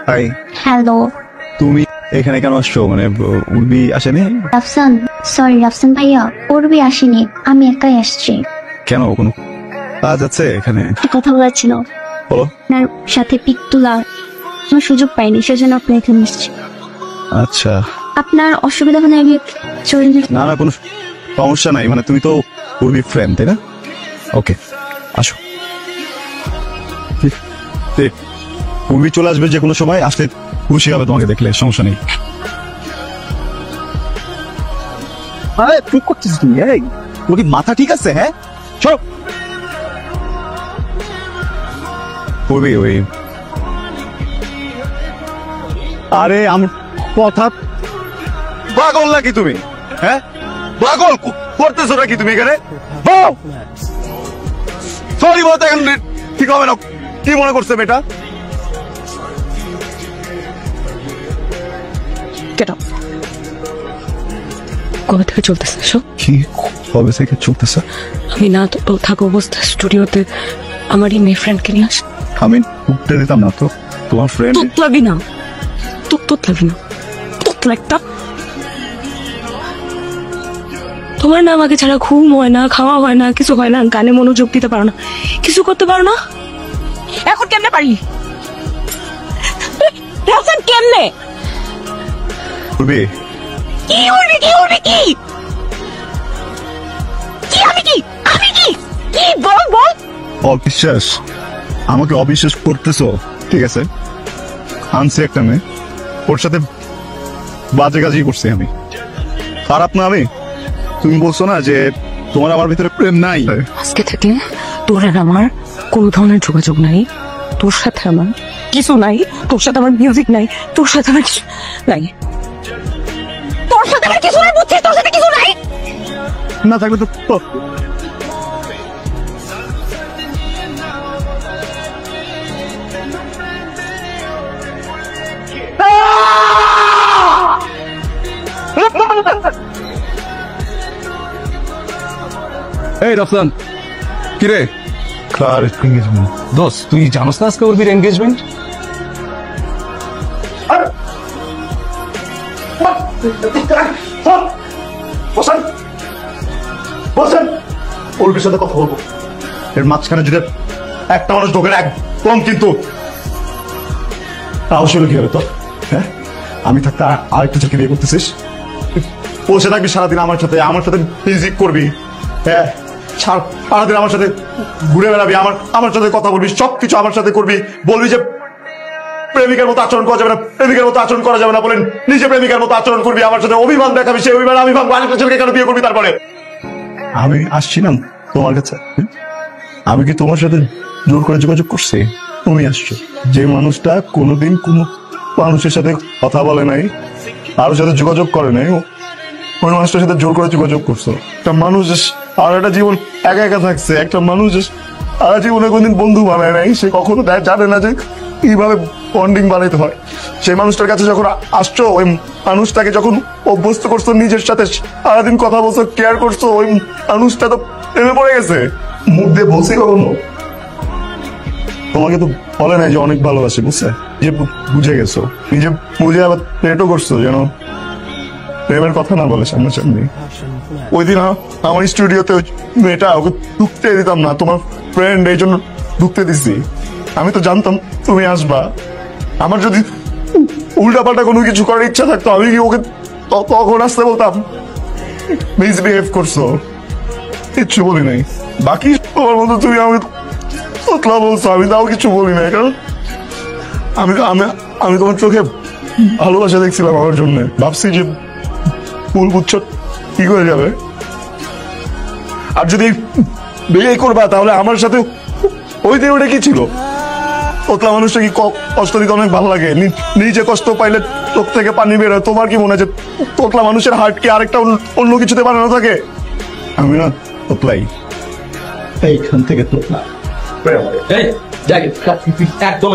High. Hello তুমি এখানে কেন আসছো? মানে উর্বি আসেনি? রাফসান, সরি রাফসান ভাইয়া, উর্বি আসেনি, আমি একাই আসছি। কেন, কোনো কাজ আছে এখানে? একটা কথা বলার ছিল, বলো। আপনার সাথে পিক তোলার কোনো সুযোগ পাইনি, সেজন্য আপনি এখানে এসেছি। আচ্ছা, আপনার অসুবিধা হলে আমি চলে যাই। না না কোনো সমস্যা নাই, মানে তুমি তো উর্বি ফ্রেন্ড তাই না? ওকে আসো। উর্বি চলে আসবে যে কোনো সময়, আসলে খুশি হবে তোমাকে দেখলে, সমস্যা নেই। আরে কি করছিস তুমি? এই তোর কি মাথা ঠিক আছে? হ্যাঁ চলো। উর্বি ওই, আরে আমার কথা, পাগল নাকি তুমি? হ্যাঁ পাগল করতেছো নাকি তুমি এখানে? সরি বলতে এখন ঠিক হবে না। কি মনে করছে মেয়েটা? কবে থেকে চলতেছে সব? কি কবে থেকে চলতেছে? আমি না তো থাকা অবস্থা স্টুডিওতে আমার এই মেয়ে ফ্রেন্ডকে নিয়ে আস। আমি উঠতে দিতাম না তো তোমার ফ্রেন্ড। তোত লাগবি না, তোত লাগবি না, তোত লাগতা। তোমার না আমাকে ছাড়া ঘুম হয় না, খাওয়া হয় না, কিছু হয় না, গানে মনোযোগ দিতে পারো না, কিছু করতে পারো না। এখন কেমনে পারি? এখন কেমনে? উর্বি কি উড়বি, কি উড়বি, কি কি আমি কি আমি কি কি বল বল। অবিশ্বাস, আমাকে অবিশ্বাস করতেছো? ঠিক আছে, আনছি একটা মেয়ে, ওর সাথে বাজে কাজই করছি আমি। খারাপ না আমি? তুমি বলছো না যে তোমার আমার ভিতরে প্রেম নাই? আজকে থেকে তোর আর আমার কোনো ধরনের যোগাযোগ নাই, তোর সাথে আমার কিছু নাই, তোর সাথে আমার মিউজিক নাই, তোর সাথে আমার কিছু নাই, তোর সাথে আমার কিছু নাই, বুঝছিস? তোর সাথে কিছু নাই। না থাকলে তো এই রফসান, কিরে কার এঙ্গেজমেন্ট? দোস্ত, তুই জানোস না আজকে উর্বির এঙ্গেজমেন্ট? বসেন বসেন, উর্বির সাথে কথা বলবো। এর মাঝখানে যদি একটা মানুষ ঢোকে না একদম, কিন্তু অবশ্যই কি হবে তো? হ্যাঁ, আমি থাকতে আরেকটা ছেলেকে বিয়ে করতেছিস, বসে থাকবি সারাদিন আমার সাথে মিউজিক করবি, হ্যাঁ সারাদিন আমার সাথে ঘুরে বেড়াবি, আমার সাথে কথা বলবি, সবকিছু আমার সাথে করবি, বলবি যে প্রেমিকার মতো আচরণ করা যাবে না, প্রেমিকার মতো আচরণ করা যাবে না, বলেন নিজে প্রেমিকার মতো আচরণ করবি, আমার সাথে অভিমান দেখাবি, সেই অভিমান আমি ভাববো আরেকটা ছেলেকে কেন বিয়ে করবি। তারপরে আমি আসছিলাম তোমার কাছে, আমি কি তোমার সাথে জোর করে যোগাযোগ করছি? তুমি আসছো। যে মানুষটা কোনোদিন কোনো মানুষের সাথে কথা বলে নাই, কারোর সাথে যোগাযোগ করে নাই, ওই মানুষটার সাথে জোর করে যোগাযোগ করছো। একটা মানুষ আর একটা জীবন একা একা থাকছে, একটা মানুষ সারা জীবনে কোনদিন বন্ধু বানায় নাই, সে কখনো জানে না যে কিভাবে বন্ডিং বানাইতে হয়। সেই মানুষটার কাছে যখন আসছো, ওই মানুষটাকে যখন অভ্যস্ত করছো নিজের সাথে, সারাদিন কথা বলছো, কেয়ার করছো, ওই মানুষটা তো প্রেমে পড়ে গেছে। মুখ দিয়ে বলছি কখনো? তোমাকে তো বলে নাই যে অনেক ভালোবাসে, বুঝছে? যে বুঝে গেছো, নিজে বুঝে আবার প্রেটও করছো যেন প্রেমের কথা না বলে সামনাসামনি। ওই দিন আমার স্টুডিওতে মেয়েটা, ওকে ঢুকতে দিতাম না, তোমার ফ্রেন্ড, এই জন্য ঢুকতে দিছি। আমি তো জানতাম তুমি আসবা, আমার যদি উল্টাপাল্টা কোনো কিছু করার ইচ্ছা থাকতো আমি কি ওকে তখন আসতে বলতাম? মিসবিহেভ করছো, কিচ্ছু বলি নাই। বাকি তোমার মতো তুমি আমাকে তোতলা বলছো, আমি তাও কিছু বলি নাই, কারণ আমি তোমার চোখে ভালোবাসা দেখছিলাম আমার জন্য, ভাবছি যে ফুল গুচ্ছ ঠিক হয়ে যাবে। আর যদি বিয়ে করবা তাহলে আমার সাথে ওই দিন ওটা কি ছিল? তোতলা মানুষটা কি কষ্ট দিতে অনেক ভালো লাগে, নিজে কষ্ট পাইলে চোখ থেকে পানি বেরোয়। তোমার কি মনে হয় যে তোতলা মানুষের হার্ট কি আরেকটা অন্য কিছুতে বানানো থাকে? আমি না তোতলাই, এইখান থেকে তোতলা। একদম